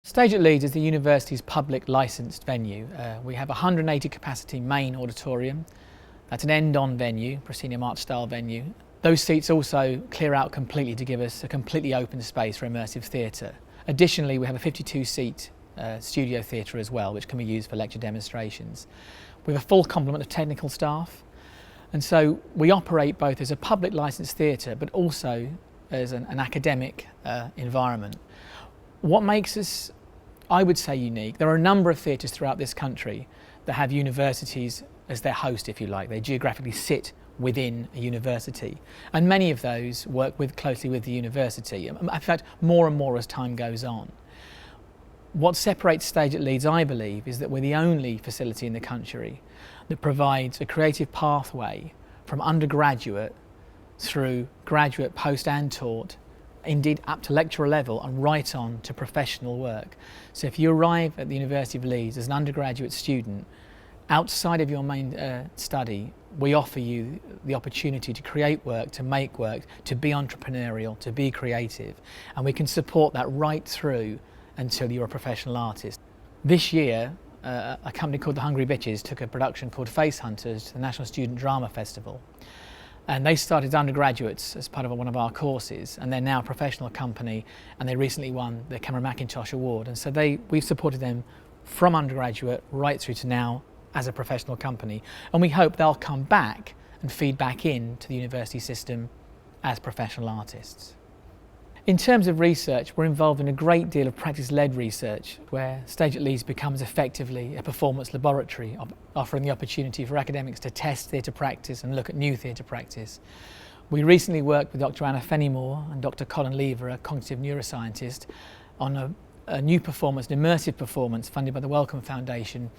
Stage at Leeds is the university's public licensed venue. We have a 180 capacity main auditorium. That's an end-on venue, proscenium arch style venue. Those seats also clear out completely to give us a completely open space for immersive theatre. Additionally, we have a 52 seat studio theatre as well, which can be used for lecture demonstrations. We have a full complement of technical staff, and so we operate both as a public licensed theatre but also as an academic environment. What makes us, I would say, unique, there are a number of theatres throughout this country that have universities as their host, if you like. They geographically sit within a university, and many of those work closely with the university. In fact, more and more as time goes on. What separates Stage at Leeds, I believe, is that we're the only facility in the country that provides a creative pathway from undergraduate through graduate, post and taught, indeed up to lecturer level and right on to professional work. So if you arrive at the University of Leeds as an undergraduate student, outside of your main study, we offer you the opportunity to create work, to make work, to be entrepreneurial, to be creative, and we can support that right through until you're a professional artist. This year, a company called the Hungry Bitches took a production called Face Hunters to the National Student Drama Festival. And they started as undergraduates as part of one of our courses, and they're now a professional company, and they recently won the Cameron Mackintosh Award. And so we've supported them from undergraduate right through to now as a professional company. And we hope they'll come back and feed back into the university system as professional artists. In terms of research, we're involved in a great deal of practice-led research where Stage at Leeds becomes effectively a performance laboratory, offering the opportunity for academics to test theatre practice and look at new theatre practice. We recently worked with Dr. Anna Fenimore and Dr. Colin Lever, a cognitive neuroscientist, on a new performance, an immersive performance funded by the Wellcome Foundation,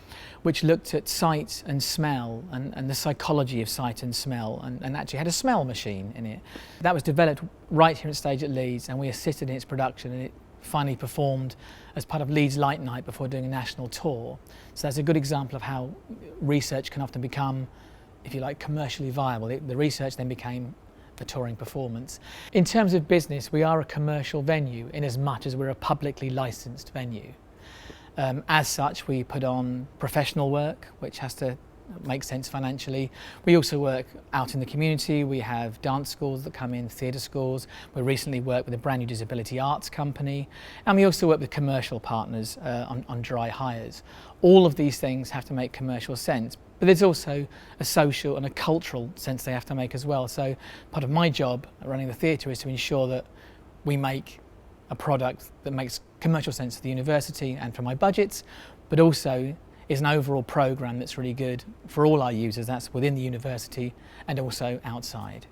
which looked at sight and smell and the psychology of sight and smell, and actually had a smell machine in it. That was developed right here at Stage at Leeds, and we assisted in its production, and it finally performed as part of Leeds Light Night before doing a national tour. So that's a good example of how research can often become, if you like, commercially viable. The research then became a touring performance. In terms of business, we are a commercial venue in as much as we're a publicly licensed venue. As such, we put on professional work, which has to make sense financially. We also work out in the community. We have dance schools that come in, theatre schools. We recently worked with a brand new disability arts company, and we also work with commercial partners on dry hires. All of these things have to make commercial sense, but there's also a social and a cultural sense they have to make as well. So part of my job running the theatre is to ensure that we make a product that makes commercial sense for the university and for my budgets, but also is an overall programme that's really good for all our users. That's within the university and also outside.